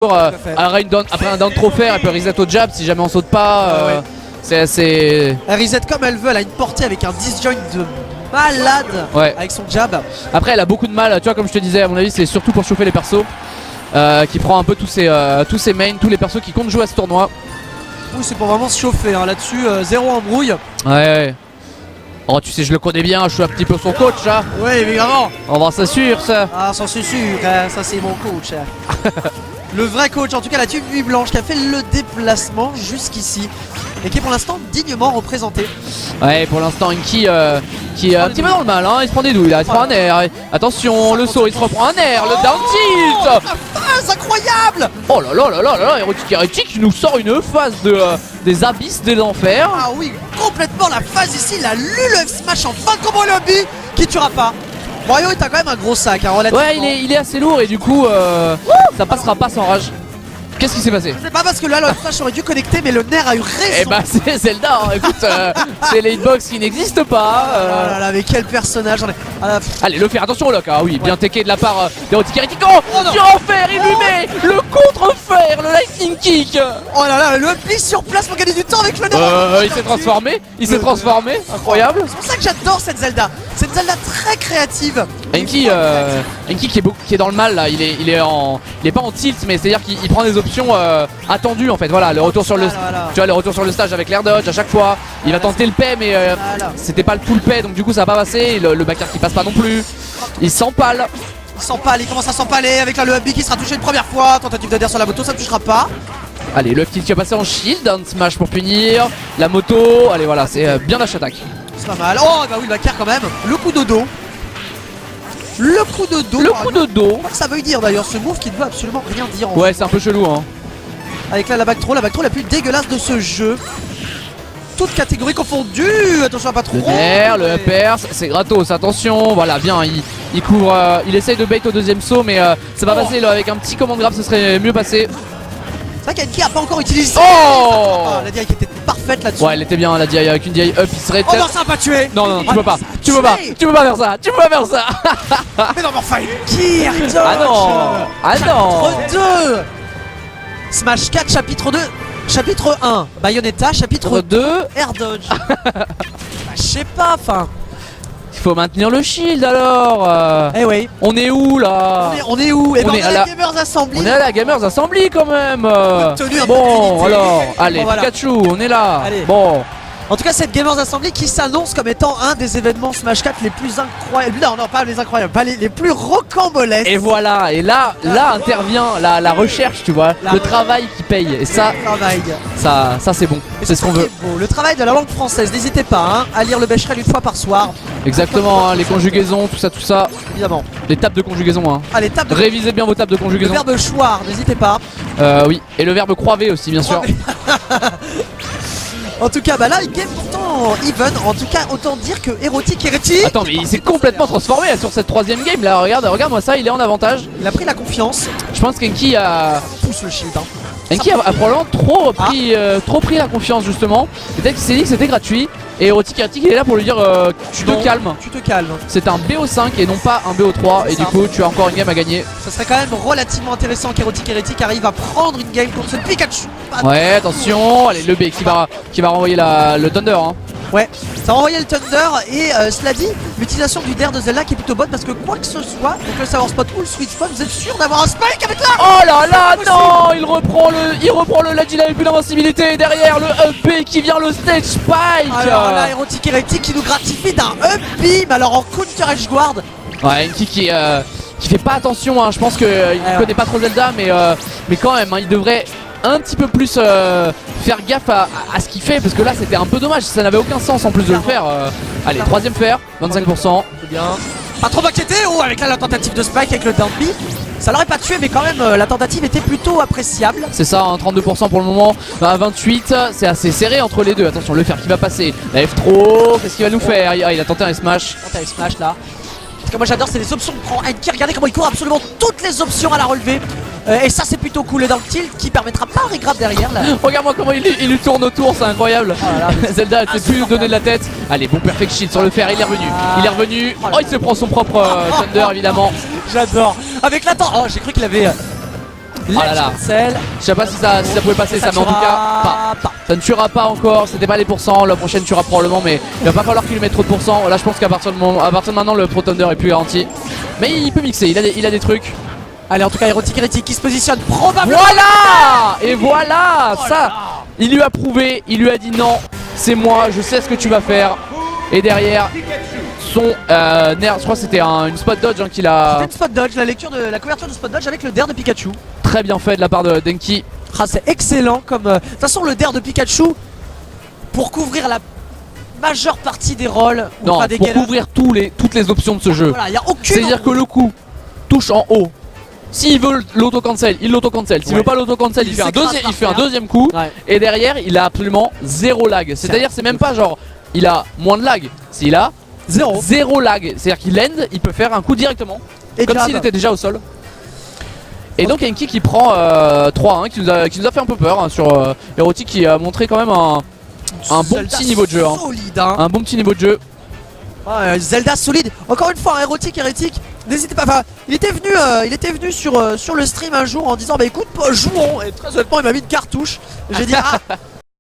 Après un down trop faire, elle peut reset au jab si jamais on saute pas. Ouais. C'est assez. Elle reset comme elle veut, elle a une portée avec un disjoint de malade avec son jab. Après elle a beaucoup de mal, tu vois, comme je te disais, à mon avis c'est surtout pour chauffer les persos. Qui prend un peu tous ses mains, tous les persos qui comptent jouer à ce tournoi. Oui, c'est pour vraiment se chauffer hein. Là-dessus, zéro embrouille. Ouais. Oh, tu sais, je le connais bien, je suis un petit peu son coach. Hein. Oui, évidemment. On va s'assurer ça. Ah, sans sûr, ça c'est mon coach. Le vrai coach, en tout cas la team Nuit Blanche qui a fait le déplacement jusqu'ici et qui est pour l'instant dignement représenté. Ouais, pour l'instant Inky qui est un petit peu dans le mal, hein. Il se prend des douilles là, il se prend un air. Attention, le saut, il se reprend un air, le down tilt. La phase incroyable. Oh là là là là là, Erotic qui nous sort une phase des abysses de l'enfer. Ah oui, complètement la phase ici, la Lulu Smash en fin de combo lobby qui tuera pas. Wario est quand même un gros sac, hein, relativement. Ouais, il est assez lourd et du coup ça passera pas sans rage. Qu'est-ce qui s'est passé? Je sais pas parce que là le flash aurait dû connecter mais le nerf a eu raison. Eh bah c'est Zelda, hein. Écoute, c'est les hitbox qui n'existent pas. Oh là là, mais quel personnage. Allez, le faire, attention Locke, ah oui, bien teché de la part d'Erotic Heretic. Oh, surenfer, il lui met le contre-fer, le lightning kick. Oh là là, le pli sur place pour gagner du temps avec le nerf. Il s'est transformé, incroyable. C'est pour ça que j'adore cette Zelda. C'est une Zelda très créative. Inky qui est dans le mal là, il est pas en tilt mais c'est à dire qu'il prend des options attendues en fait. Voilà, le retour sur le tu vois, le retour sur le stage avec l'air dodge à chaque fois. Il va tenter le paix mais c'était pas le full paix donc du coup ça va pas passer. Le backer qui passe pas non plus. Il s'empale. Il commence à s'empaler avec le up B qui sera touché une première fois. Tentative d'adhère sur la moto, ça ne touchera pas. Allez, le tilt qui va passer en shield, un smash pour punir. La moto, allez voilà, c'est bien dash attack. C'est pas mal. Oh bah oui, le backer quand même. Le coup de dos. Le coup de dos. Le coup de dos. Ça veut dire d'ailleurs ce move qui ne veut absolument rien dire. Ouais, c'est un peu chelou hein. Avec là la back throw la plus dégueulasse de ce jeu. Toute catégorie confondue. Attention à pas trop. Le upper, c'est gratos, attention. Voilà, bien, il couvre, il essaye de bait au deuxième saut mais c'est pas passé là, avec un petit command grab ce serait mieux passé. C'est vrai qu'Enki a pas encore utilisé. La DI qui était parfaite là-dessus. Ouais, elle était bien la DI, avec une DI up il serait. Oh non, ça a pas tué. Non, tu peux pas faire ça, Mais non, mais enfin, Enki, Ah non. Chapitre 2 Smash 4, chapitre 2. Chapitre 1, Bayonetta, chapitre 2, Air Dodge. Je sais pas, enfin. Il faut maintenir le shield alors. Eh oui. On est où là? On est où? On est à la Gamers Assembly. On est à la Gamers Assembly quand même. Bon alors, allez, voilà. Pikachu, on est là. Allez. Bon. En tout cas, cette Gamers Assembly qui s'annonce comme étant un des événements Smash 4 les plus incroyables. Non, pas les incroyables, pas les plus rocambolesques. Et voilà, et là intervient la recherche, tu vois, le travail qui paye. Et ça c'est bon, c'est ce qu'on veut. Le travail de la langue française, n'hésitez pas à lire le Becherel une fois par soir. Exactement, les conjugaisons, tout ça. Évidemment. Les tables de conjugaison, hein. Ah, les tables Révisez bien vos tables de conjugaison. Le verbe choir, n'hésitez pas. Oui, et le verbe croiver aussi, bien sûr. En tout cas, bah là, il game pourtant even. En tout cas, autant dire que Erotic Heretic. Attends, mais il s'est complètement transformé sur cette troisième game là. Regarde-moi ça, il est en avantage. Il a pris la confiance. Je pense qu'Enki a. Pousse le shield. Enki a probablement trop pris la confiance justement. Peut-être qu'il s'est dit que c'était gratuit. Et Erotic Heretic il est là pour lui dire tu te calmes. Tu te calmes. C'est un BO5 et non pas un BO3. Et du coup, tu as encore une game à gagner. Ça serait quand même relativement intéressant qu'Erotic Heretic arrive à prendre une game contre ce Pikachu. Ouais, attention. Allez, le B qui va renvoyer le Thunder. Hein. Ouais, ça a envoyé le Thunder et cela dit, l'utilisation du Dare de Zelda qui est plutôt bonne parce que quoi que ce soit, donc le Sour Spot ou le Sweet Spot, vous êtes sûr d'avoir un Spike avec là. Oh là là, non, il reprend le Ledge, il avait plus d'invincibilité. Derrière le up B qui vient le Stage Spike. Alors là, Erotic Heretic qui nous gratifie d'un up B, mais alors en counter edge guard. Ouais, Enki qui fait pas attention, hein. Je pense qu'il connaît pas trop Zelda, mais quand même, hein, il devrait un petit peu plus faire gaffe à ce qu'il fait parce que là c'était un peu dommage, ça n'avait aucun sens en plus de le faire. Allez, troisième fer, 25%. C'est bien. Pas trop inquiété. Oh, avec là la tentative de Spike avec le down B. Ça l'aurait pas tué mais quand même la tentative était plutôt appréciable. C'est ça, hein, 32% pour le moment. À 28, c'est assez serré entre les deux. Attention, le fer qui va passer. La F trop, qu'est-ce qu'il va nous faire? Il a tenté un smash. Un smash là. Ce que moi j'adore, c'est les options que prend Enki. Regardez comment il court absolument toutes les options à la relever. Et ça c'est plutôt cool. Et dans le tilt qui permettra pas un regrab derrière là. Regarde-moi comment il lui tourne autour, c'est incroyable. Zelda elle sait plus donner de la tête. Allez, bon perfect shield sur le fer, il est revenu. Oh, il se prend son propre Thunder évidemment. J'adore. Avec l'attente. Oh, j'ai cru qu'il avait Ah là là. cancel. Je sais pas si ça pouvait passer ça, mais en tout cas, pas. Ça ne tuera pas encore, c'était pas les pourcents, la prochaine tuera probablement, mais il va pas falloir qu'il lui mette trop de pourcents. Là je pense qu'à partir de maintenant le Pro Thunder est plus garanti. Mais il peut mixer, il a des trucs. Allez, en tout cas, Hérétique qui se positionne probablement. Voilà. Et voilà, ça, il lui a prouvé, il lui a dit non, c'est moi, je sais ce que tu vas faire. Et derrière, son nerf, je crois que c'était une spot dodge qu'il a. C'était une spot dodge, la couverture de spot dodge avec le dair de Pikachu. Très bien fait de la part de Denki. Ah, c'est excellent comme. De toute façon, le dair de Pikachu, pour couvrir la majeure partie des rôles, ou Non, pas des pour galas. couvrir toutes les options de ce jeu. Voilà, il n'y a aucune. C'est-à-dire que le coup touche en haut. S'il veut l'auto-cancel, il l'auto-cancel. S'il veut pas l'auto-cancel, il fait un deuxième coup. Ouais. Et derrière, il a absolument zéro lag. C'est-à-dire, c'est même pas genre, il a moins de lag. S'il a zéro lag. C'est-à-dire qu'il land, il peut faire un coup directement. Et comme s'il était déjà au sol. Et donc, Enki qui prend 3-1, qui nous a fait un peu peur hein, sur Hérétique qui a montré quand même un bon petit niveau de jeu. Hein. Solide, hein. Un bon petit niveau de jeu. Zelda solide. Encore une fois, un Hérétique, n'hésitez pas. Enfin, il était venu sur le stream un jour en disant bah écoute, jouons. Et très honnêtement, il m'a mis une cartouche. J'ai dit